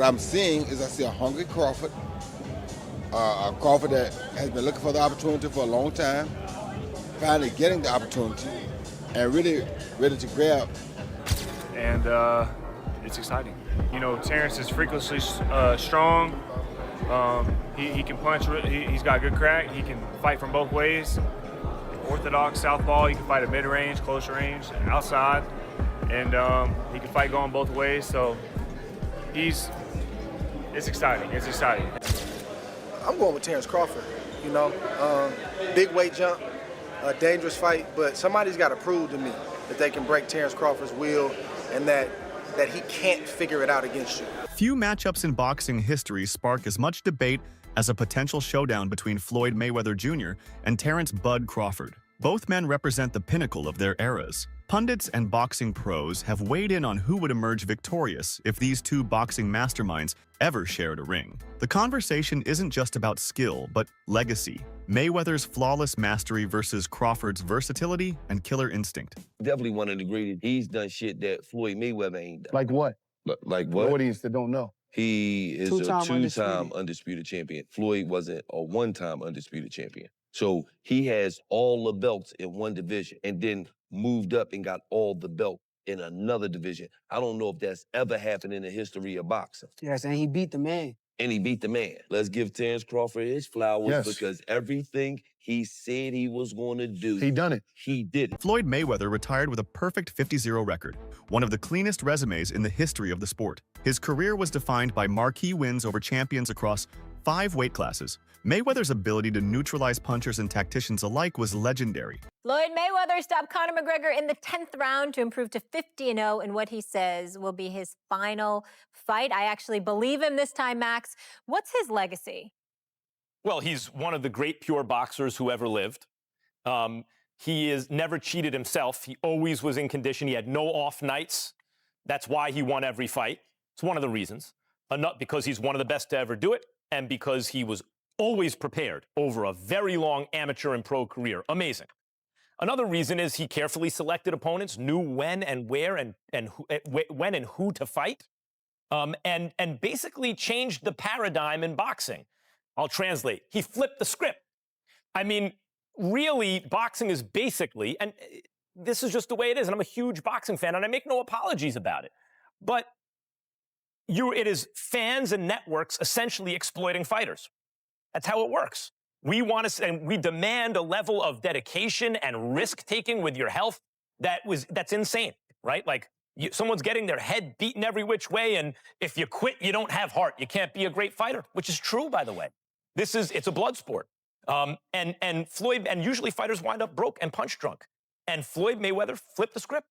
what I'm seeing is I see a hungry Crawford, a Crawford that has been looking for the opportunity for a long time, finally getting the opportunity, and really ready to grab. And it's exciting. You know, Terence is freakishly strong. He can punch. He's got good crack. He can fight from both ways. Orthodox southpaw. He can fight at mid-range, close range, outside, and he can fight going both ways. So it's exciting. It's exciting. I'm going with Terence Crawford. You know, big weight jump, a dangerous fight, but somebody's got to prove to me that they can break Terence Crawford's will and that he can't figure it out against you. Few matchups in boxing history spark as much debate as a potential showdown between Floyd Mayweather Jr. and Terence "Bud" Crawford. Both men represent the pinnacle of their eras. Pundits and boxing pros have weighed in on who would emerge victorious if these two boxing masterminds ever shared a ring. The conversation isn't just about skill, but legacy. Mayweather's flawless mastery versus Crawford's versatility and killer instinct. Definitely one of the greatest. He's done shit that Floyd Mayweather ain't done. Like what? Like what? The audience that don't know. He is Two-time a two-time undisputed champion. Floyd wasn't a one-time undisputed champion. So he has all the belts in one division and then moved up and got all the belt in another division. I don't know if that's ever happened in the history of boxing. Yes, and he beat the man. And he beat the man. Let's give Terence Crawford his flowers because everything he said he was going to do, He done it. he did it. Floyd Mayweather retired with a perfect 50-0 record, one of the cleanest resumes in the history of the sport. His career was defined by marquee wins over champions across 5 weight classes. Mayweather's ability to neutralize punchers and tacticians alike was legendary. Floyd Mayweather stopped Conor McGregor in the 10th round to improve to 50-0 in what he says will be his final fight. I actually believe him this time, Max. What's his legacy? Well, he's one of the great pure boxers who ever lived. He is never cheated himself. He always was in condition. He had no off nights. That's why he won every fight. It's one of the reasons. Not because he's one of the best to ever do it, and because he was always prepared over a very long amateur and pro career. Amazing. Another reason is he carefully selected opponents, knew when and where and when and who to fight, and basically changed the paradigm in boxing. I'll translate. He flipped the script. I mean, really, boxing is basically, and this is just the way it is, and I'm a huge boxing fan, and I make no apologies about it, but it is fans and networks essentially exploiting fighters. That's how it works. We want to, and we demand a level of dedication and risk-taking with your health that's insane, right? Like, someone's getting their head beaten every which way, and if you quit, you don't have heart. You can't be a great fighter, which is true, by the way. It's a blood sport. And usually fighters wind up broke and punch drunk. And Floyd Mayweather flipped the script.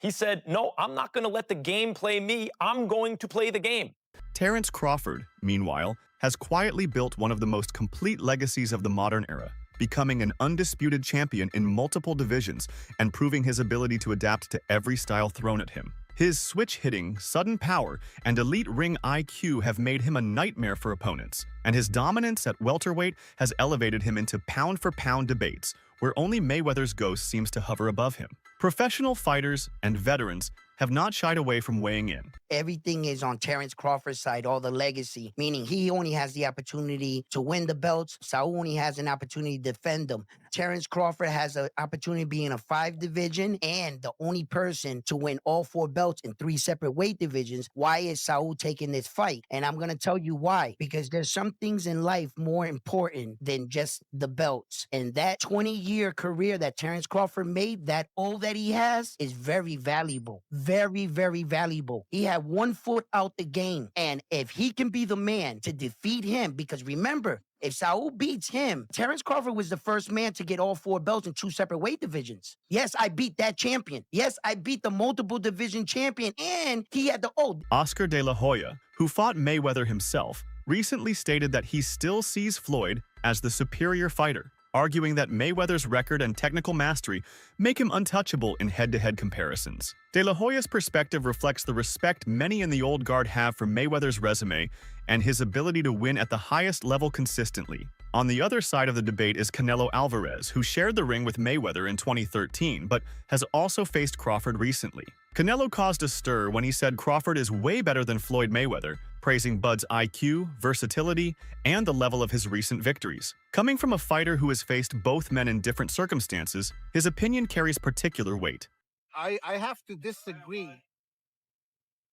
He said, no, I'm not going to let the game play me. I'm going to play the game. Terence Crawford, meanwhile, has quietly built one of the most complete legacies of the modern era, becoming an undisputed champion in multiple divisions and proving his ability to adapt to every style thrown at him. His switch hitting, sudden power, and elite ring IQ have made him a nightmare for opponents, and his dominance at welterweight has elevated him into pound-for-pound debates, where only Mayweather's ghost seems to hover above him. Professional fighters and veterans have not shied away from weighing in. Everything is on Terence Crawford's side, all the legacy, meaning he only has the opportunity to win the belts. Saul only has an opportunity to defend them. Terence Crawford has an opportunity to be in a 5 division and the only person to win all 4 belts in 3 separate weight divisions. Why is Saul taking this fight? And I'm going to tell you why. Because there's some things in life more important than just the belts. And that 20-year career that Terence Crawford made, that all that he has is very valuable. Very, very valuable. He had 1 foot out the game. And if he can be the man to defeat him, because remember, if Saul beats him, Terence Crawford was the first man to get all 4 belts in 2 separate weight divisions. Yes, I beat that champion. Yes, I beat the multiple division champion, and he had the Oscar de la Hoya, who fought Mayweather himself, recently stated that he still sees Floyd as the superior fighter, arguing that Mayweather's record and technical mastery make him untouchable in head-to-head comparisons. De La Hoya's perspective reflects the respect many in the old guard have for Mayweather's resume and his ability to win at the highest level consistently. On the other side of the debate is Canelo Alvarez, who shared the ring with Mayweather in 2013, but has also faced Crawford recently. Canelo caused a stir when he said Crawford is way better than Floyd Mayweather, praising Bud's IQ, versatility, and the level of his recent victories. Coming from a fighter who has faced both men in different circumstances, his opinion carries particular weight. I have to disagree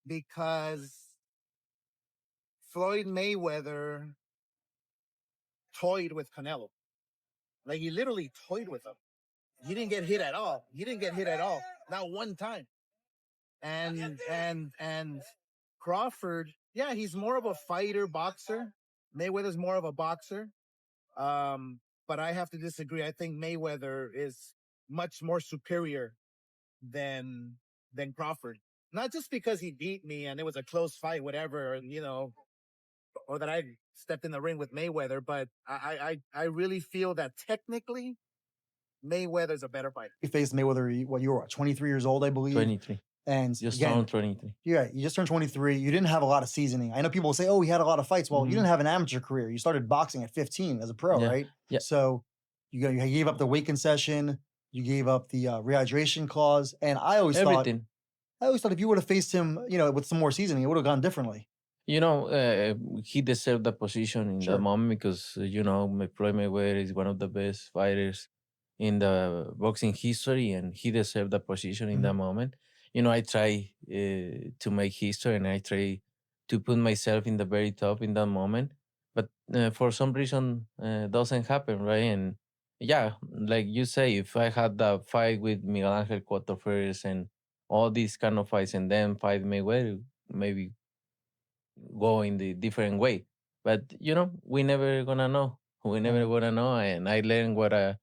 because Floyd Mayweather toyed with Canelo. Like, he literally toyed with him. He didn't get hit at all. Not one time. And Crawford, yeah, he's more of a fighter, boxer. Mayweather's more of a boxer. But I have to disagree. I think Mayweather is much more superior than Crawford. Not just because he beat me and it was a close fight, whatever, or that I stepped in the ring with Mayweather, but I really feel that technically Mayweather's a better fighter. You faced Mayweather, you were 23 years old, I believe. 23. And Just again, turned 23. yeah, you just turned 23. You didn't have a lot of seasoning. I know people say, oh, he had a lot of fights. Well, you didn't have an amateur career. You started boxing at 15 as a pro, right? Yeah. So you gave up the weight concession. You gave up the rehydration clause. And I always thought if you would have faced him, with some more seasoning, it would have gone differently. He deserved the position in that moment because, Floyd Mayweather is one of the best fighters in the boxing history, and he deserved the position in that moment. I try to make history, and I try to put myself in the very top in that moment. But for some reason, doesn't happen, right? And yeah, like you say, if I had that fight with Miguel Angel Cotto first and all these kind of fights, and then fight Mayweather, maybe go in the different way. But we never gonna know. We never gonna know. And I learned what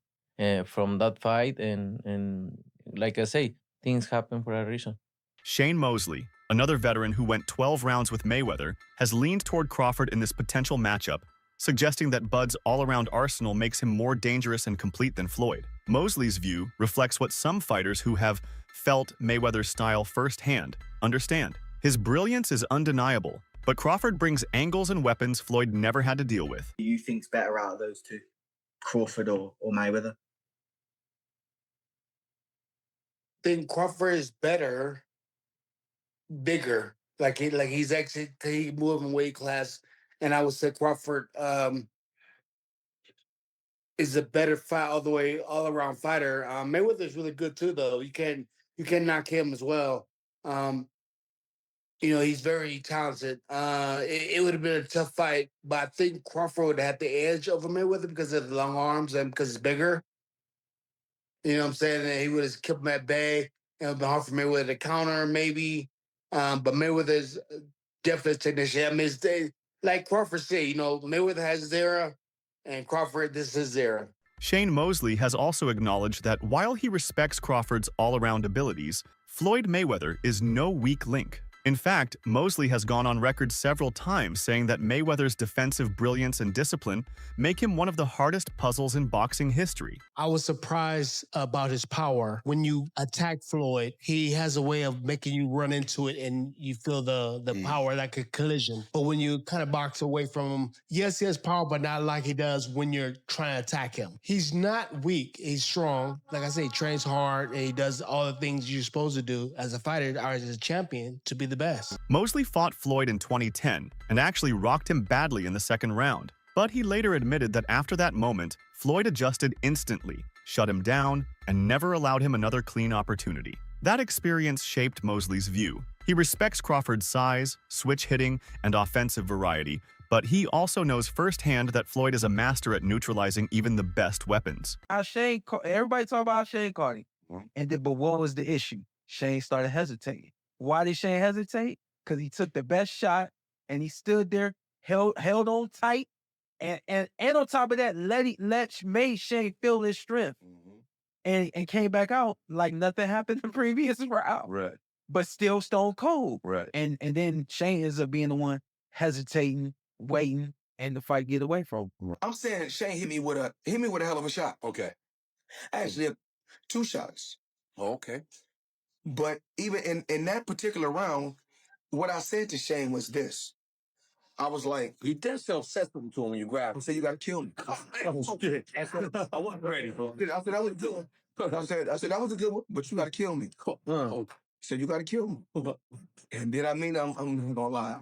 from that fight, and like I say, things happen for a reason. Shane Mosley, another veteran who went 12 rounds with Mayweather, has leaned toward Crawford in this potential matchup, suggesting that Bud's all-around arsenal makes him more dangerous and complete than Floyd. Mosley's view reflects what some fighters who have felt Mayweather's style firsthand understand. His brilliance is undeniable, but Crawford brings angles and weapons Floyd never had to deal with. Who do you think's better out of those two, Crawford or Mayweather? I think Crawford is better, bigger. Like he's actually he moved in weight class, and I would say Crawford is a better fight all around fighter. Mayweather is really good too, though. You can knock him as well. He's very talented. It would have been a tough fight, but I think Crawford would have had the edge over Mayweather because of the long arms and because it's bigger. You know what I'm saying? And he would have kept him at bay. It would have been hard for Mayweather to counter, maybe. But Mayweather's definitely a technician. I mean, like Crawford said, Mayweather has his era, and Crawford, this is his era. Shane Mosley has also acknowledged that while he respects Crawford's all-around abilities, Floyd Mayweather is no weak link. In fact, Mosley has gone on record several times saying that Mayweather's defensive brilliance and discipline make him one of the hardest puzzles in boxing history. I was surprised about his power. When you attack Floyd, he has a way of making you run into it and you feel the power, like a collision. But when you kind of box away from him, yes, he has power, but not like he does when you're trying to attack him. He's not weak. He's strong. Like I say, he trains hard and he does all the things you're supposed to do as a fighter or as a champion to be the best. Mosley fought Floyd in 2010 and actually rocked him badly in the second round. But he later admitted that after that moment, Floyd adjusted instantly, shut him down, and never allowed him another clean opportunity. That experience shaped Mosley's view. He respects Crawford's size, switch hitting, and offensive variety, but he also knows firsthand that Floyd is a master at neutralizing even the best weapons. Everybody talk about Shane Cardi. But what was the issue? Shane started hesitating. Why did Shane hesitate? Because he took the best shot and he stood there, held on tight, and on top of that, made Shane feel his strength. And came back out like nothing happened the previous round. Right. But still stone cold. Right. And then Shane ends up being the one hesitating, waiting, and the fight get away from him. I'm saying Shane hit me with a hell of a shot. Okay. Actually, 2 shots. Oh, okay. But even in that particular round, what I said to Shane was this. I was like, you did self-set something to him when you grabbed him. I said, you got to kill me. Oh, shit. I said, I wasn't ready, bro. I said, that was a good one. I said, that was a good one, but you got to kill me. He said, you got to kill him. And then I'm not going to lie.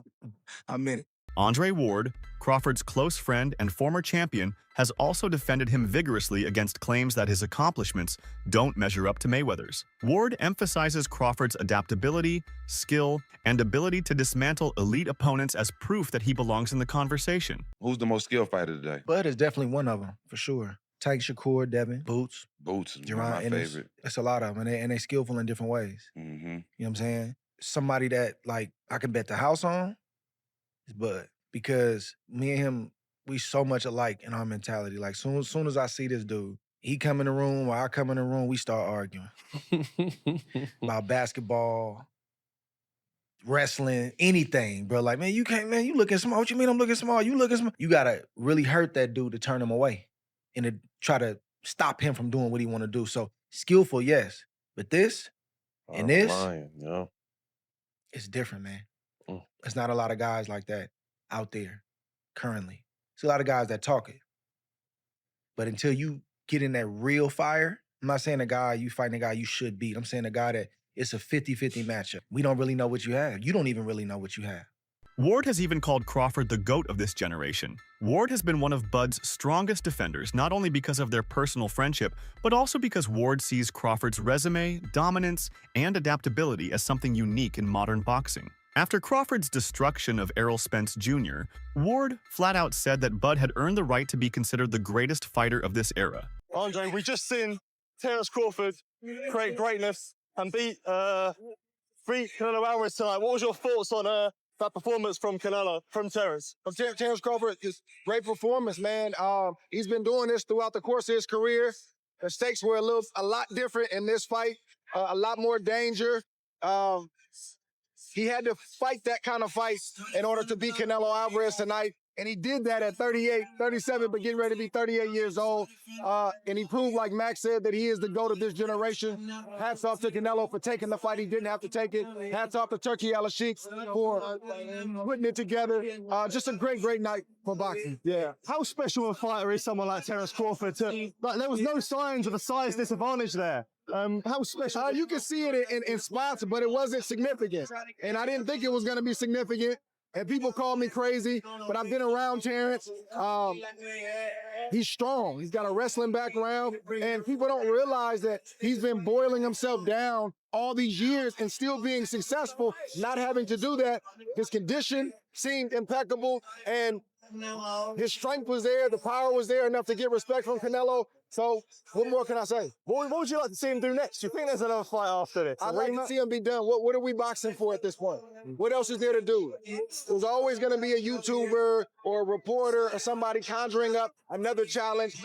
I meant it. Andre Ward, Crawford's close friend and former champion, has also defended him vigorously against claims that his accomplishments don't measure up to Mayweather's. Ward emphasizes Crawford's adaptability, skill, and ability to dismantle elite opponents as proof that he belongs in the conversation. Who's the most skilled fighter today? Bud is definitely one of them, for sure. Tyke Shakur, Devin, Boots. Boots is one of Jerron my Ennis. favorite. It's a lot of them, and they skillful in different ways. Mm-hmm. You know what I'm saying? Somebody that, like, I can bet the house on is Bud. Because me and him, we so much alike in our mentality. Like, soon as I see this dude, he come in the room or I come in the room, we start arguing. About basketball, wrestling, anything, bro. Like, man, you can't, man, you looking small. What you mean I'm looking small? You looking small. You gotta really hurt that dude to turn him away and to try to stop him from doing what he want to do. So, skillful, yes. But this and this, yeah. it's different, man. Mm. There's not a lot of guys like that out there currently. There's a lot of guys that talk it. But until you get in that real fire, I'm not saying you fighting a guy you should beat. I'm saying a guy that it's a 50-50 matchup. We don't really know what you have. You don't even really know what you have. Ward has even called Crawford the GOAT of this generation. Ward has been one of Bud's strongest defenders, not only because of their personal friendship, but also because Ward sees Crawford's resume, dominance, and adaptability as something unique in modern boxing. After Crawford's destruction of Errol Spence Jr., Ward flat out said that Bud had earned the right to be considered the greatest fighter of this era. Andre, we just seen Terence Crawford create greatness and beat Canelo Alvarez tonight. What was your thoughts on that performance from Terence? Terence Crawford is great performance, man. He's been doing this throughout the course of his career. The stakes were a lot different in this fight, a lot more danger. He had to fight that kind of fight in order to beat Canelo Alvarez tonight. And he did that at 37, but getting ready to be 38 years old. And he proved, like Max said, that he is the GOAT of this generation. Hats off to Canelo for taking the fight. He didn't have to take it. Hats off to Turkey Al-Sheikh for putting it together. Just a great night for boxing. Yeah. How special a fighter is someone like Terence Crawford? Like, there was no signs of a size disadvantage there. How special? You can see it in spots, but it wasn't significant. And I didn't think it was going to be significant. And people call me crazy, but I've been around Terence. He's strong. He's got a wrestling background. And people don't realize that he's been boiling himself down all these years and still being successful, not having to do that. His condition seemed impeccable, and his strength was there. The power was there enough to get respect from Canelo. So, what more can I say? What would you like to see him do next? Do you think there's another fight after this? I'd like to see him be done. What are we boxing for at this point? What else is there to do? There's always going to be a YouTuber or a reporter or somebody conjuring up another challenge.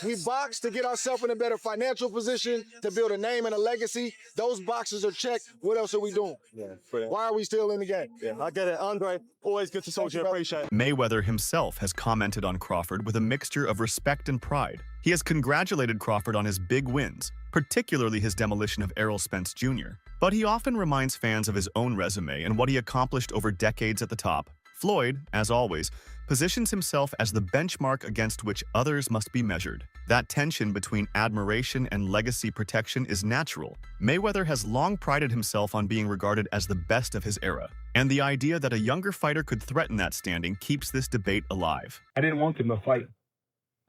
We box to get ourselves in a better financial position, to build a name and a legacy. Those boxes are checked. What else are we doing? Yeah, brilliant. Why are we still in the game? Yeah, I get it. Andre, always good to talk to you. Appreciate it. Mayweather himself has commented on Crawford with a mixture of respect and pride. He has congratulated Crawford on his big wins, particularly his demolition of Errol Spence Jr. But he often reminds fans of his own resume and what he accomplished over decades at the top. Floyd, as always, positions himself as the benchmark against which others must be measured. That tension between admiration and legacy protection is natural. Mayweather has long prided himself on being regarded as the best of his era, and the idea that a younger fighter could threaten that standing keeps this debate alive. I didn't want them to fight.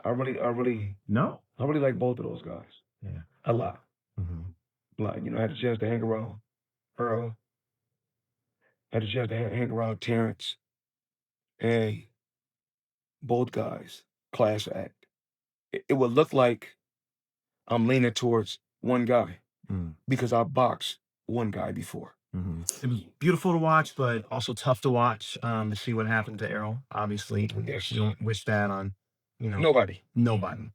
I really like both of those guys. Yeah. A lot. Like, I had a chance to hang around Earl. Had a chance to hang around Terrence. And both guys, class act. It would look like I'm leaning towards one guy because I boxed one guy before. It was beautiful to watch, but also tough to watch to see what happened to Errol. Obviously, Yes. you don't wish that on, Nobody. nobody.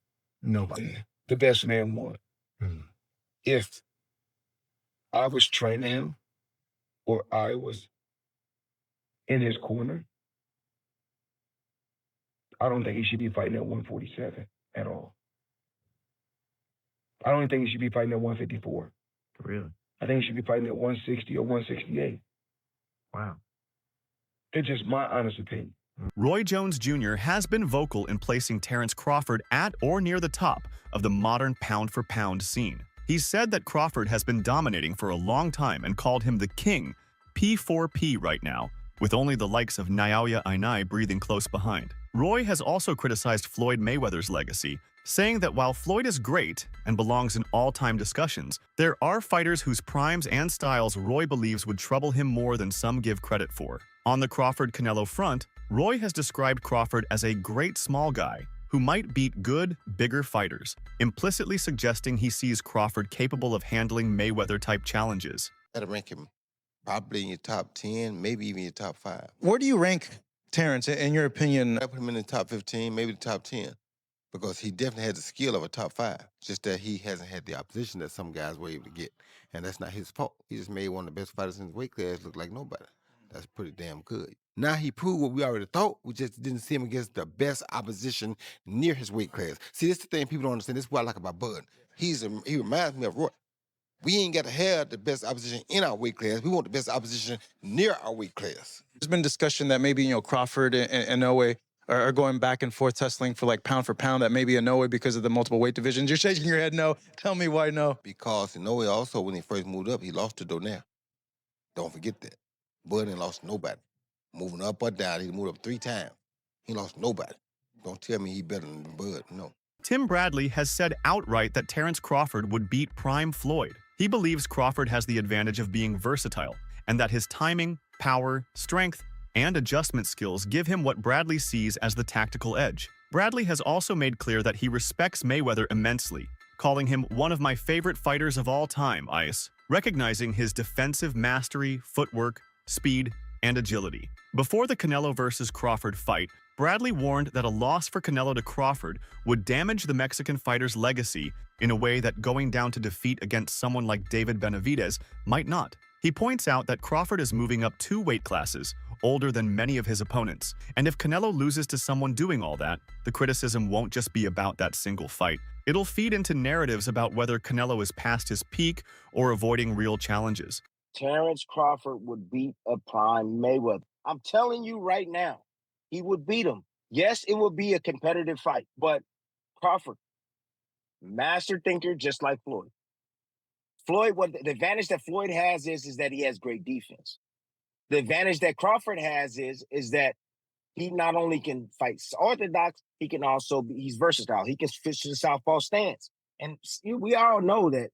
The best man won. If I was training him or I was in his corner, I don't think he should be fighting at 147 at all. I don't even think he should be fighting at 154. Really? I think he should be fighting at 160 or 168. Wow. It's just my honest opinion. Roy Jones Jr. has been vocal in placing Terence Crawford at or near the top of the modern pound-for-pound scene. He said that Crawford has been dominating for a long time and called him the king, P4P right now, with only the likes of Naoya Inoue breathing close behind. Roy has also criticized Floyd Mayweather's legacy, saying that while Floyd is great and belongs in all-time discussions, there are fighters whose primes and styles Roy believes would trouble him more than some give credit for. On the Crawford-Canelo front, Roy has described Crawford as a great small guy who might beat good, bigger fighters, implicitly suggesting he sees Crawford capable of handling Mayweather-type challenges. I'd rank him probably in your top 10, maybe even your top 5. Where do you rank Terence, in your opinion? I put him in the top 15, maybe the top 10, because he definitely has the skill of a top 5. Just that he hasn't had the opposition that some guys were able to get, and that's not his fault. He just made one of the best fighters in his weight class look like nobody. That's pretty damn good. Now he proved what we already thought. We just didn't see him against the best opposition near his weight class. See, this is the thing people don't understand. This is what I like about Bud. He reminds me of Roy. We ain't got to have the best opposition in our weight class. We want the best opposition near our weight class. There's been discussion that maybe, Crawford and Inoue are going back and forth tussling for pound for pound, that maybe Inoue because of the multiple weight divisions. You're shaking your head no. Tell me why no. Because Inoue also, when he first moved up, he lost to Donaire. Don't forget that. Bud ain't lost nobody. Moving up or down, he moved up 3 times. He lost nobody. Don't tell me he better than Bud, no. Tim Bradley has said outright that Terence Crawford would beat prime Floyd. He believes Crawford has the advantage of being versatile, and that his timing, power, strength, and adjustment skills give him what Bradley sees as the tactical edge. Bradley has also made clear that he respects Mayweather immensely, calling him one of my favorite fighters of all time, Ice, recognizing his defensive mastery, footwork, speed, and agility. Before the Canelo versus Crawford fight, Bradley warned that a loss for Canelo to Crawford would damage the Mexican fighter's legacy in a way that going down to defeat against someone like David Benavidez might not. He points out that Crawford is moving up 2 weight classes, older than many of his opponents, and if Canelo loses to someone doing all that, the criticism won't just be about that single fight. It'll feed into narratives about whether Canelo is past his peak or avoiding real challenges. Terence Crawford would beat a prime Mayweather. I'm telling you right now, he would beat him. Yes, it would be a competitive fight, but Crawford, master thinker, just like Floyd. What the advantage that Floyd has is that he has great defense. The advantage that Crawford has is that he not only can fight orthodox, he can also he's versatile. He can switch to the southpaw stance. And we all know that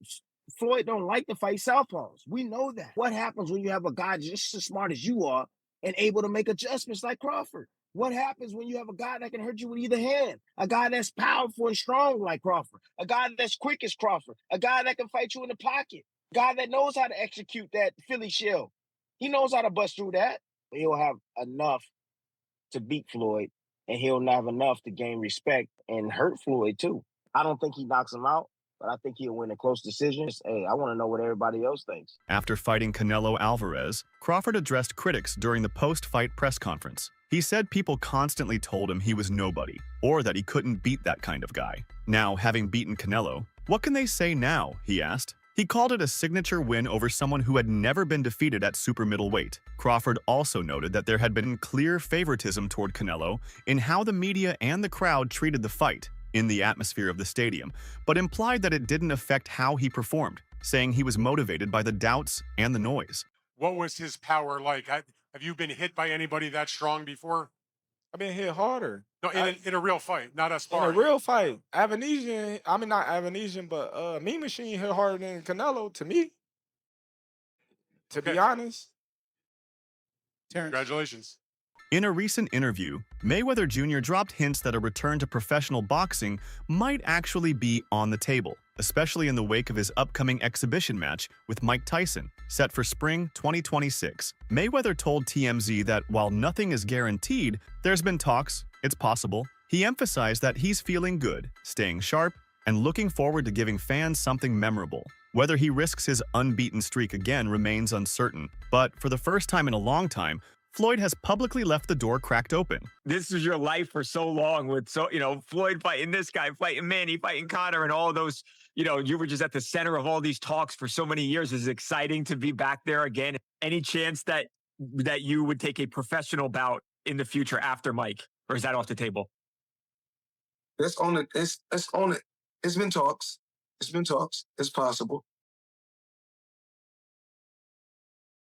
Floyd don't like to fight southpaws. We know that. What happens when you have a guy just as smart as you are and able to make adjustments like Crawford? What happens when you have a guy that can hurt you with either hand? A guy that's powerful and strong like Crawford. A guy that's quick as Crawford. A guy that can fight you in the pocket. A guy that knows how to execute that Philly shell. He knows how to bust through that. He'll have enough to beat Floyd, and he'll have enough to gain respect and hurt Floyd too. I don't think he knocks him out, but I think he'll win a close decision. Hey, I want to know what everybody else thinks. After fighting Canelo Alvarez, Crawford addressed critics during the post-fight press conference. He said people constantly told him he was nobody, or that he couldn't beat that kind of guy. Now, having beaten Canelo, what can they say now, he asked. He called it a signature win over someone who had never been defeated at super middleweight. Crawford also noted that there had been clear favoritism toward Canelo in how the media and the crowd treated the fight in the atmosphere of the stadium, but implied that it didn't affect how he performed, saying he was motivated by the doubts and the noise. What was his power like? Have you been hit by anybody that strong before? I've been hit harder. No, in a real fight, not a sparring. In a real fight. Avanesian, I mean not Avanesian, but Mean Machine hit harder than Canelo to me. To be honest. Terrence. Congratulations. In a recent interview, Mayweather Jr. dropped hints that a return to professional boxing might actually be on the table, especially in the wake of his upcoming exhibition match with Mike Tyson, set for spring 2026. Mayweather told TMZ that while nothing is guaranteed, there's been talks, it's possible. He emphasized that he's feeling good, staying sharp, and looking forward to giving fans something memorable. Whether he risks his unbeaten streak again remains uncertain, but for the first time in a long time, Floyd has publicly left the door cracked open. This was your life for so long with Floyd fighting this guy, fighting Manny, fighting Conor, and all those, you were just at the center of all these talks for so many years. It's exciting to be back there again. Any chance that you would take a professional bout in the future after Mike, or is that off the table? Let's own it. Let's own it. It's been talks. It's been talks. It's possible.